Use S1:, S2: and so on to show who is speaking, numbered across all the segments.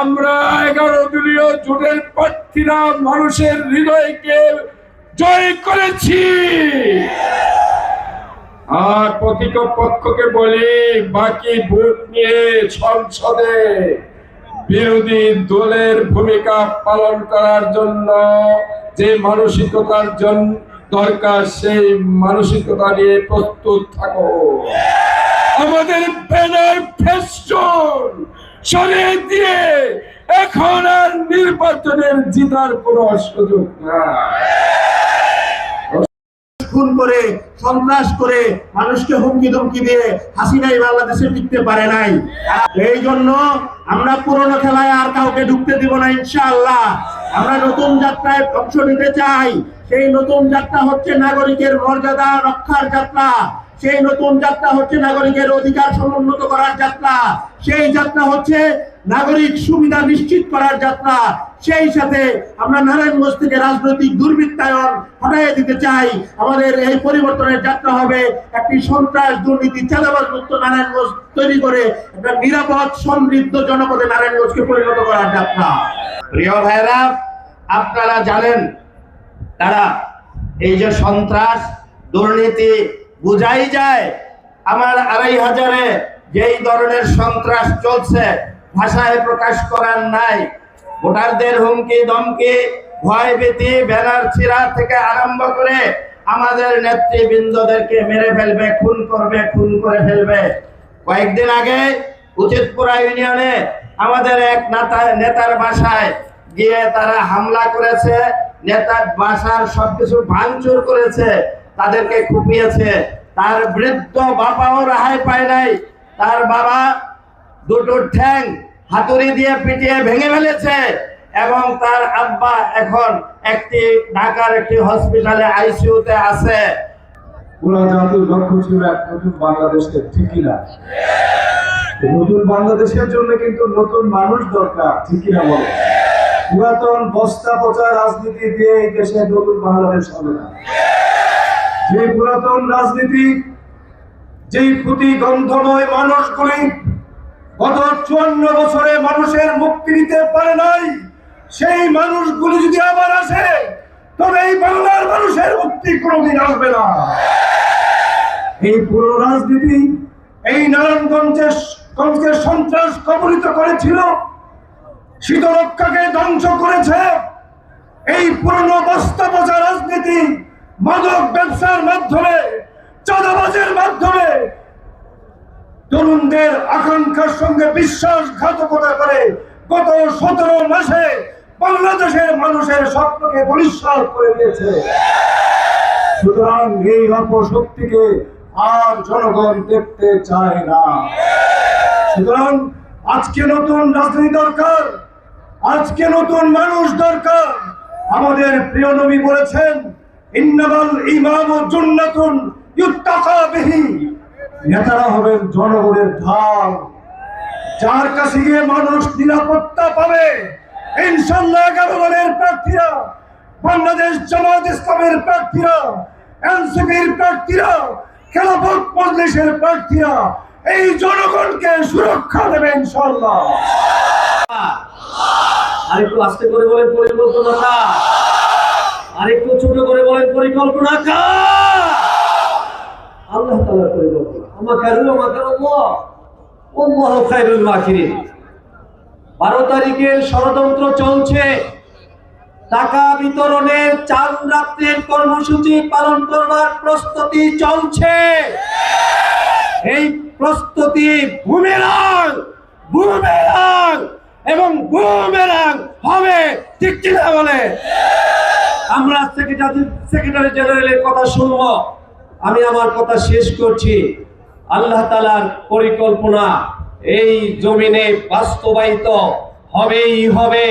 S1: আমরা 11 দলীয় জোটের প্রার্থীরা মানুষের হৃদয়কে জয় করেছি। আর প্রতিপক্ষকে বলি, বাকি ভোট নিয়ে সংসদে বিরোধী দলের ভূমিকা পালন করার জন্য যে মানসিকতার জন্য দরকার, সেই মানসিকতা নিয়ে প্রস্তুত থাকো। আমাদের ব্যানার ফেস্টুন সরিয়ে দিয়ে এখন আর নির্বাচনের জিতার কোনো সুযোগ নাই।
S2: খুন করে, সন্ত্রাস করে, মানুষকে হুমকি ধমকি দিয়ে হাসিনাই বাংলাদেশে টিকতে পারে নাই। এই জন্য আমরা পুরনো খেলায় আর কাউকে ঢুকতে দিব না ইনশাআল্লাহ। আমরা নতুন যাত্রায় অংশ নিতে চাই। সেই নতুন যাত্রা হচ্ছে নাগরিকের মর্যাদা রক্ষার যাত্রা। সেই নতুন যাত্রা হচ্ছে নাগরিকের অধিকার সমুন্নত করার যাত্রা। সেই যাত্রা হচ্ছে নাগরিক সুবিধা নিশ্চিত করার যাত্রা। সেই সাথে আমরা নারায়ণগঞ্জ থেকে রাজনৈতিক দুর্বৃত্তায়ন হটাইয়ে দিতে চাই। আমাদের এই পরিবর্তনের যাত্রা হবে একটি সন্ত্রাস, দুর্নীতি, চাঁদাবাজ মুক্ত নারায়ণগঞ্জ তৈরি করে একটা নিরাপদ সমৃদ্ধ জনপদে নারায়ণগঞ্জকে পরিণত করার যাত্রা। প্রিয় ভাইরা, আপনারা জানেন তারা এই যে সন্ত্রাস দুর্নীতি বুঝাই যায়। আমার 2500-এ যেই ধরনের সন্ত্রাস চলছে ভাষায় প্রকাশ করার নাই। ভোটারদের হুমকি ধমকি, ভয় ভীতি, ব্যানার ছিঁড়া থেকে আরম্ভ করে আমাদের নেতৃবৃন্দদেরকে মেরে ফেলবে, খুন করবে, খুন করে ফেলবে। কয়েকদিন আগে উচিতপুরা ইউনিয়নে আমাদের এক নেতার বাসায় গিয়ে তারা হামলা করেছে। নেতার বাসার সবকিছু ভাঙচুর করেছে, তাদেরকে কুপিয়েছে। তার বৃদ্ধ বাবাও রেহাই পায় নাই। তার বাবা দুটো ঠ্যাং হাতুড়ি দিয়ে পিটিয়ে ভেঙে ফেলেছে এবং তার আব্বা এখন একটি ঢাকার একটি হসপিটালে আইসিইউতে আছে।
S1: পুরা জাতির লক্ষ্য ছিল এক নতুন বাংলাদেশকে, ঠিকই না? নতুন বাংলাদেশের জন্য কিন্তু নতুন মানুষ দরকার, ঠিকই না বলে? পুরাতন বস্তা পচা রাজনীতি দিয়ে এই দেশে নতুন বাংলাদেশ হবে না। যে পুরাতন রাজনীতি, যেই পুঁতি গন্ধময় মানুষগুলি গত 54 বছরে মানুষের মুক্তি দিতে পারে নাই, সেই মানুষগুলি যদি আবার আসে তবে এই বাংলার মানুষের মুক্তি কোনোদিন আসবে না। এই পুরো রাজনীতি এই নারায়ণগঞ্জকে সন্ত্রাস কবলিত করেছিল, শীতলক্ষাকে ধ্বংস করেছে। এই পুরনো বস্তা পচা রাজনীতি মাদক ব্যবসার মাধ্যমে, চাঁদাবাজের মাধ্যমে তরুণদের আকাঙ্ক্ষার সঙ্গে বিশ্বাসঘাতকতা করে গত 17 মাসে বাংলাদেশের মানুষের স্বপ্নকে বলিষ্ঠ করে দিয়েছে। সুতরাং এই অপশক্তিকে আর জনগণ দেখতে চায় না। সুতরাং আজকে নতুন রাজনীতি দরকার, আজকে নতুন মানুষ দরকার। আমাদের প্রিয় নবী বলেছেন, ইন্নামাল ইমামু জুন্নাতুন ইউত্তাকা বিহি। নেতারা হবেন জনগণের ঢাল, যার কাছে গিয়ে মানুষ নিরাপত্তা পাবে। ইনশাআল্লাহ 11 দলের প্রার্থীরা, বাংলাদেশ জামায়াত ইসলামের প্রার্থীরা, এনসিপির প্রার্থীরা, খেলাফত মজলিসের প্রার্থীরা এই জনগণকে সুরক্ষা দেবে ইনশাআল্লাহ।
S2: আরেকটু আস্তে করে বলেন পরিকল্পনা কা, আরেকটু ছোট করে বলেন পরিকল্পনা কা। আল্লাহ তাআলার পরিকল্পনা। আল্লাহু খায়রুল মাকিরিন। 12 তারিখের ষড়যন্ত্র চলছে। টাকা বিতরণের চাঁদ রাত্রির কর্মসূচি পালন করবার প্রস্তুতি চলছে। এই প্রস্তুতি বুমেরাং এবং বুমেরাং হবে, ঠিক কিনা বলে? আমরা সেক্রেটারি জেনারেলের কথা শুনবো। আমি আমার কথা শেষ করছি। আল্লাহ তাআলার পরিকল্পনা এই জমিনে বাস্তবায়িত হবেই হবে,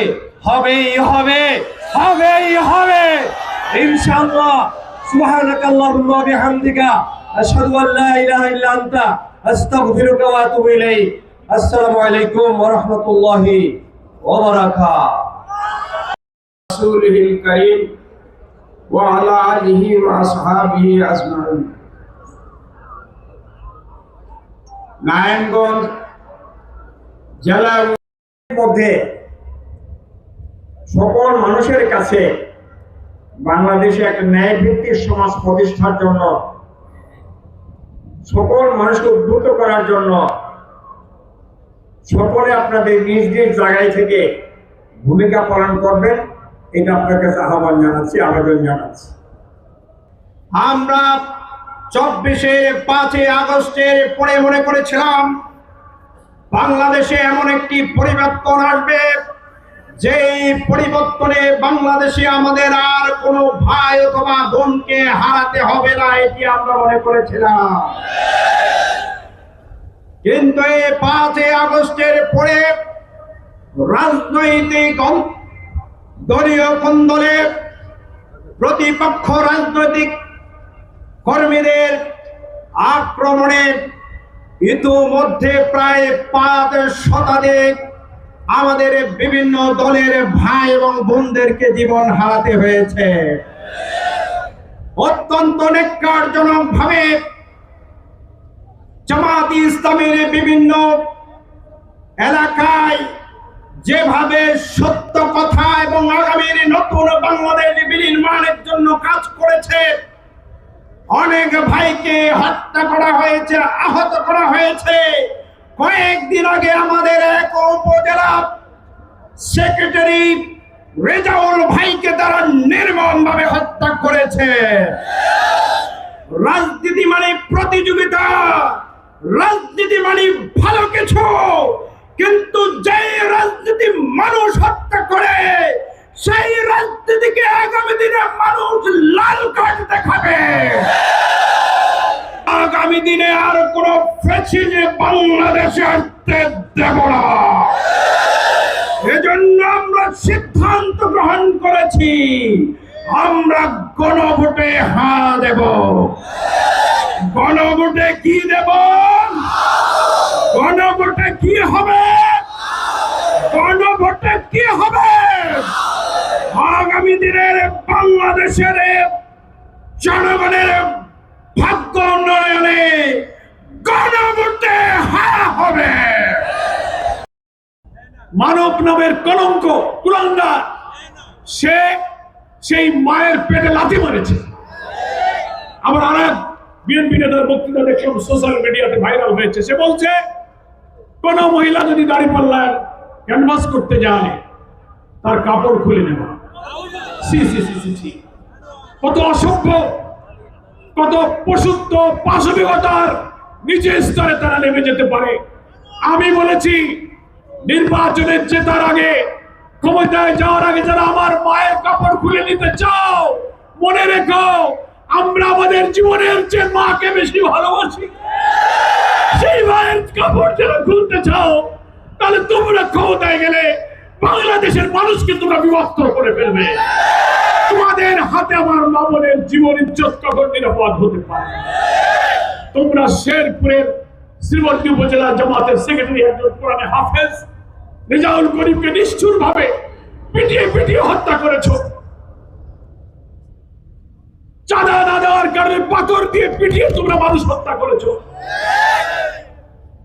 S2: ইনশাআল্লাহ। সুবহানাকাল্লাহুম্মা ওয়া বিহামদিকা আশহাদু আল্লা ইলাহা ইল্লা আনতা আস্তাগফিরুকা ওয়া আতুবু ইলাইক। আসসালামু আলাইকুম ওয়া রাহমাতুল্লাহি ওয়া বারাকাতুহু।
S1: রাসূলিল কারীম ওয়া আলা আলিহি ওয়া আসহাবিহি আজমাইন। নারায়ণগঞ্জ জেলার মধ্যে
S3: সকল মানুষের কাছে বাংলাদেশে একটা ন্যায় ভিত্তিক সমাজ প্রতিষ্ঠার জন্য, সকল মানুষকে উদ্বুদ্ধ করার জন্য সকলে আপনাদের নিজ নিজ জায়গায় থেকে ভূমিকা পালন করবেন, এটা আপনার কাছে আহ্বান জানাচ্ছি, আবেদন জানাচ্ছি।
S4: আমরা 5ই আগস্টের পরে মনে করেছিলাম বাংলাদেশে এমন একটি পরিবর্তন আসবে, যে পরিবর্তনে বাংলাদেশে আমাদের আর কোনো ভাই অথবা বোনকে হারাতে হবে না, এটি আমরা মনে করেছিলাম। কিন্তু এই 5ই আগস্টের পরে রাজনৈতিক দলীয় কোন্দলে প্রতিপক্ষ রাজনৈতিক কর্মীদের আক্রমণে ইতিমধ্যে প্রায় 5 শতাধিক আমাদের বিভিন্ন দলের ভাই এবং বোনদেরকে জীবন হারাতে হয়েছে। অত্যন্ত ন্যাক্কারজনক ভাবে জামাত ইসলামের বিভিন্ন এলাকায় যেভাবে সত্য কথা এবং আগামীর নতুন বাংলাদেশ বিনির্মাণের জন্য কাজ করেছে, অনেক ভাইকে হত্যা করা হয়েছে, আহত করা হয়েছে। কয়েকদিন আগে আমাদের এক উপজেলা সেক্রেটারি রেজাউল ভাইকে তারা নির্মমভাবে হত্যা করেছে। রাজনীতি মানে প্রতিযোগিতা, রাজনীতি মানে ভালো কিছু, কিন্তু যে রাজনীতি মানুষ হত্যা করে সেই রাজনীতিকে আগামী দিনে মানুষ লাল কার্ড দেখাবে। আগামী দিনে আর কোন ফ্যাসিস্ট বাংলাদেশে আসতে দেব না। এজন্য আমরা সিদ্ধান্ত গ্রহণ করেছি, আমরা গণভোটে হ্যাঁ দেব। গণভোটে কি দেব? গণভোটে কি হবে? গণভোটে কি হবে? আগামী দিনের বাংলাদেশের জনগণের ভাগ্য উন্নয়নে গণভোটে হ্যাঁ হবে।
S5: মানব নামের কলঙ্ক কুলাঙ্গার, সে সেই মায়ের পেটে লাথি মারেছে। আবার আরেক বিএনপি নেতার বক্তৃতা দেখলাম সোশ্যাল মিডিয়াতে ভাইরাল হয়েছে। সে বলছে কোন মহিলা যদি দাঁড়িপাল্লার ক্যানভাস করতে যায় তার কাপড় খুলে নেব। কত অসভ্য, কত পশুত্ব, পাশবিকতার নিচের স্তরে তারা নেমে যেতে পারে। আমি বলেছি নির্বাচনের জেতার আগে, ক্ষমতায় যাওয়ার আগে যারা আমার মায়ের কাপড় খুলে নিতে চাও, মনে রেখো আমরা আমাদের জীবনের যে মাকে বেশি ভালোবাসি, সেই মায়ের কাপড় যারা খুলতে চাও, তাহলে তোমরা ক্ষমতায় গেলে বাংলাদেশের মানুষকে তোমরা বিভক্ত করে ফেলবে। তোমাদের হাতে আমার মামনের জীবন ইজ্জত কখন নিরাপদ হতে পারে? তোমরা শেরপুরের শ্রীমন্তী উপজেলা জামাতের সেক্রেটারি একজন কোরআনে হাফেজ রেজাউল করিমকে নিষ্ঠুর ভাবে পিটিয়ে পিটিয়ে হত্যা করেছো। চাঁদা না দেওয়ার কারণে পাথর দিয়ে পিটিয়ে তোমরা মানুষ হত্যা করেছো।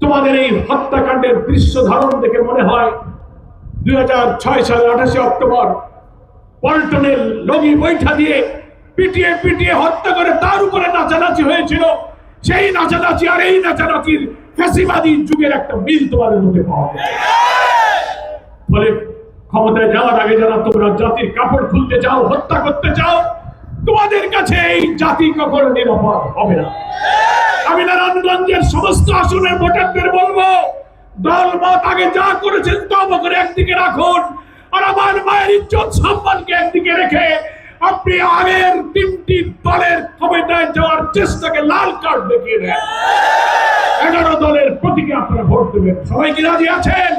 S5: তোমাদের এই হত্যাকাণ্ডের দৃশ্য ধারণ দেখে মনে হয় 2006 সালের 28 অক্টোবর পল্টনের লগি বৈঠা দিয়ে পিটিয়ে পিটিয়ে হত্যা করে তার উপরে নাচানাচি হয়েছিল। সেই নাচানাচি আর এই নাচানাচির ফ্যাসিবাদী যুগের একটা মিল তোমাদের মধ্যে পাওয়া যায়। ফলে ক্ষমতায় যাওয়ার আগে যারা তোমরা জাতির কাপড় খুলতে চাও, হত্যা করতে চাও, তোমাদের কাছে এই জাতি কখনো নিরাপদ হবে না। আমি নারায়ণগঞ্জের সমস্ত আসনের ভোটারদের বলবো, দল মত আগে যা করেছেন তব করে একদিকে রাখুন, আর আমার মায়ের ইজ্জত সম্মানকে একদিকে রেখে আপনি আগের 3টি দলের ক্ষমতায় যাওয়ার চেষ্টাকে লাল কার্ড দেখিয়ে দেন। 11 দলের প্রতীকে আপনারা ভোট দেবেন। সবাই কি রাজি আছেন?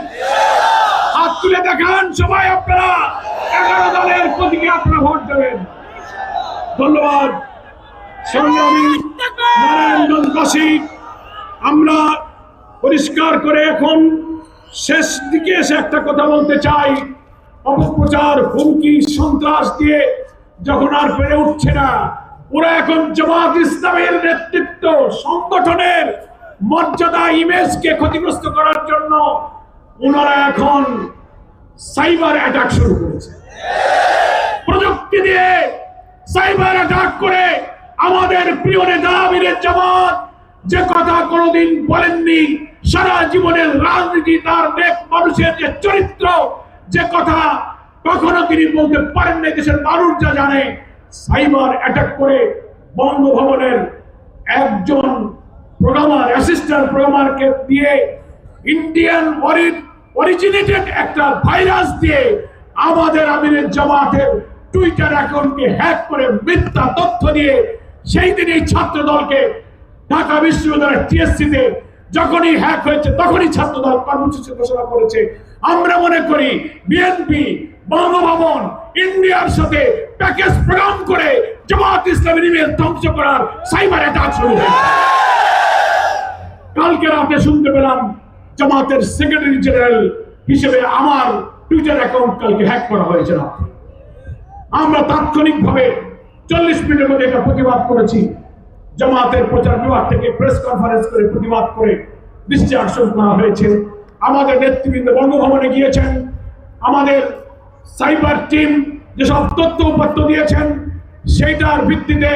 S5: হাত তুলে দেখান সবাই, আপনারা 11 দলের প্রতীকে আপনারা ভোট দেবেন। ধন্যবাদ। সংগ্রামী নারায়ণগঞ্জবাসী, আমরা পরিষ্কার করে এখন শেষ দিকে এসে একটা কথা বলতে চাই। অপপ্রচার, হুমকি, সন্ত্রাস দিয়ে যখন আর পেরে উঠছে না, ওরা এখন জামাত ইসলামের নেতৃত্ব সংগঠনের মর্যাদা, ইমেজকে ক্ষতিগ্রস্ত করার জন্য ওনারা এখন সাইবার অ্যাটাক শুরু করেছে। হুমকি দিয়ে সাইবার অ্যাটাক করে আমাদের প্রিয় নেতা আমিরের জামাত যে কথা কোনোদিন বলেননি, সারা জীবনের রাজনীতি তার নেক মানুষের যে চরিত্র, যে কথা কখনো তিনি বলতে পারেন না, দেশের মানুষ যা জানে, সাইবার অ্যাটাক করে বঙ্গভবনের একজন প্রোগ্রামার, অ্যাসিস্ট্যান্ট প্রোগ্রামারকে দিয়ে ইন্ডিয়ান অরিজিনেটেড একটা ভাইরাস দিয়ে আমাদের আমিরের জামাতের টুইটার অ্যাকাউন্টকে হ্যাক করে মিথ্যা তথ্য দিয়ে সেই দিন এই ছাত্র দলকে ঢাকা বিশ্ববিদ্যালয়ের টিএসসিতে যখনই হ্যাক হয়েছে তখনই ছাত্র দল কর্মসূচি ঘোষণা করেছে। আমরা মনে করি বিএনপি বঙ্গভবন ইন্ডিয়ার সাথে প্যাকেজ প্রোগ্রাম করে জামাত ইসলামীর ইমেজ ধ্বংস করার সাইবার অ্যাটাক শুরু হয়েছে। কালকে রাতে শুনতে পেলাম জামাতের সেক্রেটারি জেনারেল হিসেবে আমার টুইটার অ্যাকাউন্ট কালকে হ্যাক করা হয়েছে। আমরা তাৎক্ষণিকভাবে 40 মিনিটের মধ্যে এটা প্রতিবাদ করেছি। জামাতের প্রচার বিভাগ থেকে প্রেস কনফারেন্স করে প্রতিবাদ করে দৃষ্টি আকর্ষণ করা হয়েছে। আমাদের নেতৃবৃন্দ বঙ্গভবনে গিয়েছেন, আমাদের সাইবার টিম যেসব তথ্য উপাত্ত দিয়েছেন সেইটার ভিত্তিতে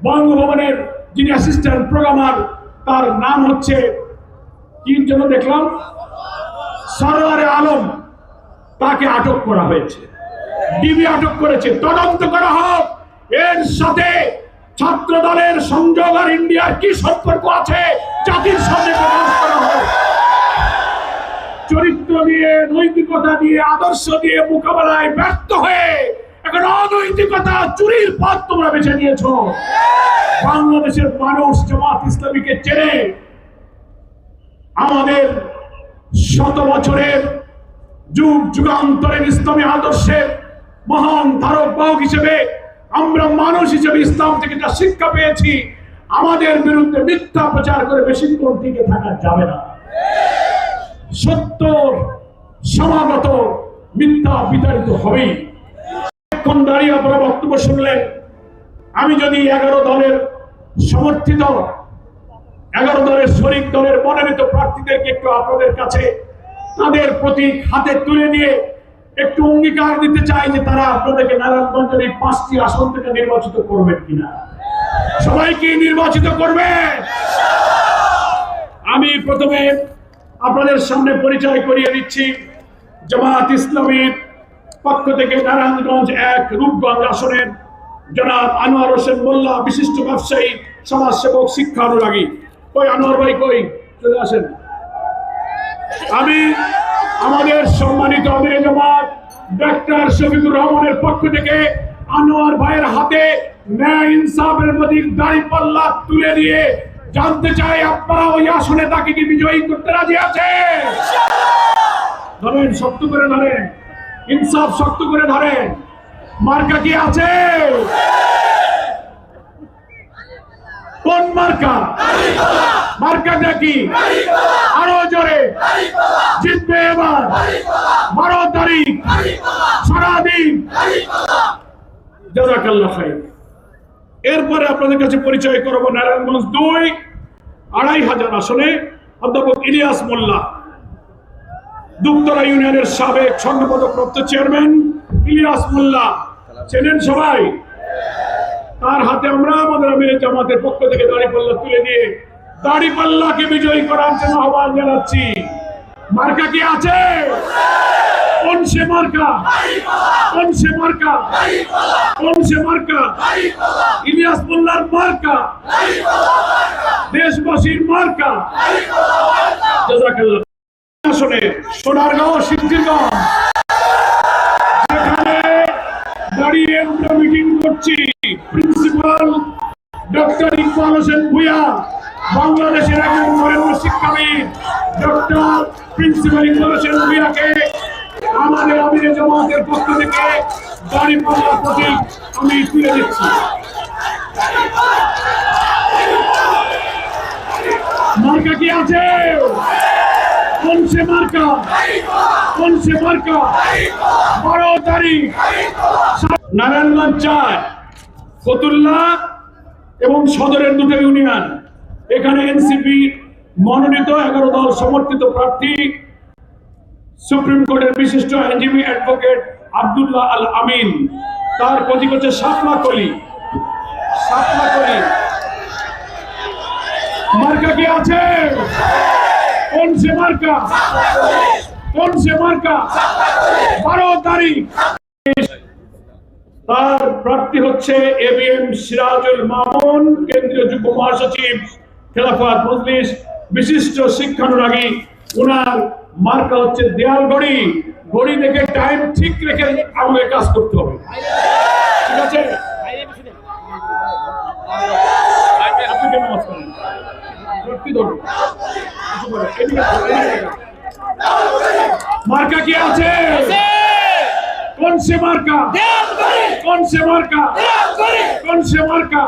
S5: বঙ্গভবনের যিনি অ্যাসিস্ট্যান্ট প্রোগ্রামার, তার নাম হচ্ছে কি যেন দেখলাম, সরওয়ারে আলম, তাকে আটক করা হয়েছে, ডিবি আটক করেছে। তদন্ত করা হোক এর সাথে ছাত্র দলের সংযোগ আর ইন্ডিয়ার কি সম্পর্ক আছে জাতির সামনে প্রকাশ করা হোক। চরিত্র দিয়ে, নৈতিকতা দিয়ে, আদর্শ দিয়ে মোকাবেলায় ব্যর্থ হয়ে এখন অনৈতিকতা চুরির পথ তোমরা বেছে নিয়েছ। বাংলাদেশের মানুষ জামাত ইসলামীকে চেনে। আমাদের শত বছরের যুগ যুগান্তরের ইসলামী আদর্শের মহান ধারক বাহক হিসেবে আমরা মানুষ হিসেবে ইসলাম থেকে যা শিক্ষা পেয়েছি, আমাদের বিরুদ্ধে মিথ্যা প্রচার করে বেশিক্ষণ টিকে থাকা যাবে না। সত্য সমাগত, মিথ্যা বিতাড়িত হবেই। এখন দাঁড়িয়ে আপনারা বক্তব্য শুনলেন। আমি যদি 11 দলের সমর্থিত, 11 দলের শরিক দলের মনোনীত প্রার্থীদেরকে একটু আপনাদের কাছে তাদের প্রতীক হাতে তুলে নিয়ে একটু অঙ্গীকার দিতে চাই যে তারা আপনাদেরকে নারায়ণগঞ্জের এই 5টি আসন থেকে নির্বাচিত করবেন কিনা। সবাইকে নির্বাচিত করবে। আমি প্রথমে আপনাদের সামনে পরিচয় করিয়ে দিচ্ছি। জামাত ইসলামীর পক্ষ থেকে নারায়ণগঞ্জ 1 রূপগঞ্জ আসনের জনাব আনোয়ার হোসেন মোল্লা, বিশিষ্ট ব্যবসায়ী, সমাজসেবক, শিক্ষা অনুরাগী। কই আনোয়ার ভাই, কই চলে আসেন। আমি আমাদের সম্মানিত আমিরে জামাত ডাক্তার শফিকুর রহমানের পক্ষ থেকে আনোয়ার ভাইয়ের হাতে ন্যায় ইনসাফের প্রতীক দাঁড়িপাল্লা তুলে দিয়ে জানতে চাই আপনারা ওই আসনে তাকে কি বিজয়ী করতে রাজি আছে? ধরেন, শক্ত করে ধরেন, ইনসাফ শক্ত করে ধরেন। মার্কা কি আছে? কোন মার্কা? মার্কাটা কি? আরো জোরে জিতবে এবার 12 তারিখ সারাদিন। জাযাকাল্লাহ খাইর। এরপরে আপনাদের কাছে পরিচয় করব নারায়ণগঞ্জ 2 2500 আসনে অধ্যাপক ইলিয়াস মোল্লা, দুপতলা ইউনিয়নের সাবেক স্বর্ণপদকপ্রাপ্ত চেয়ারম্যান ইলিয়াস মোল্লা, চেনেন সবাই। তার হাতে আমরা আমাদের আমিরে জামাতের পক্ষ থেকে দাঁড়িপাল্লা তুলে দিয়ে দাঁড়িপাল্লাকে বিজয়ী করার জন্য আহ্বান জানাচ্ছি। মার্কা কি আছে? কোন সে মার্কা? কোন সে মার্কা? কোন সে মার্কা? ইলিয়াস মোল্লার মার্কা, দেশবাসীর মার্কা। জাযাকাল্লাহ। আসলে সোনারগাঁও, সিদ্ধিরগঞ্জ, সেখানে দাঁড়িয়ে আমরা মিটিং করছি। প্রিন্সিপাল ডক্টর ইকবাল হোসেন ভূঁইয়া, বাংলাদেশের একজন বরেণ্য শিক্ষাবিদ ডক্টর প্রিন্সিপাল ইকবাল হোসেন ভূঁইয়াকে আমাদের আমিরে জামাতের পক্ষ থেকে দাঁড়িপাল্লার প্রতীক আমি তুলে দিচ্ছি। মার্কা কি আছে? কোন সে মার্কা? কোন সে মার্কা? 12 তারিখ নারায়ণগঞ্জ 4 ফতুল্লা এবং সদরের 2টা ইউনিয়ন। এখানে এনসিপি মনোনীত 11 দল সমর্থিত প্রার্থী সুপ্রিম কোর্টের বিশিষ্ট আইনজীবী অ্যাডভোকেট আব্দুল্লাহ আল আমিন তার প্রতীক হচ্ছে শাপলা কলি। শাপলা কলি মার্কা কি আছে? কোন সে মার্কা? কোন সে মার্কা? 12 তারিখ তার প্রার্থী হচ্ছে ABM সিরাজুল মামুন, কেন্দ্রীয় যুগ্ম মহাসচিব, খেলাফত মজলিস, বিশিষ্ট শিক্ষানুরাগী। ওনার মার্কা হচ্ছে দেয়াল ঘড়ি। ঘড়ি দেখে টাইম ঠিক রেখে আমাকে কাজ করতে হবে, ঠিক আছে? আপনি কেন কাজ করেন? প্রার্থী ধরুন। মার্কা কি আছে? কোন সে মার্কা? কোন সে মার্কা? কোন সে মার্কা?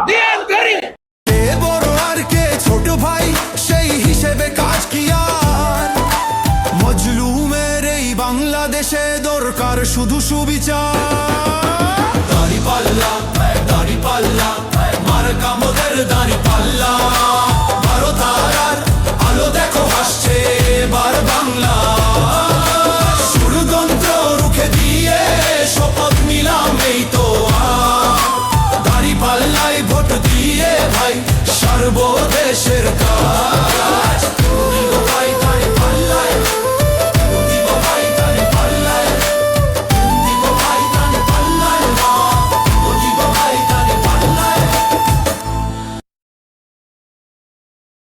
S6: এ বড় আর কে ছোট ভাই সেই হিসেবে কাজ কি আর মজলুমের এই বাংলাদেশে দরকার শুধু সুবিচার। দাড়ি পাল্লা মার্কা মোদের দাড়ি পাল্লা। 12 তারার আলো দেখো হাসছে এবার বাংলা। ষড়যন্ত্র রুখে দিয়ে শপথ নিলাম এই তো দাড়ি পাল্লাই ভোট দিয়ে ভাই সারবো দেশের কাজ।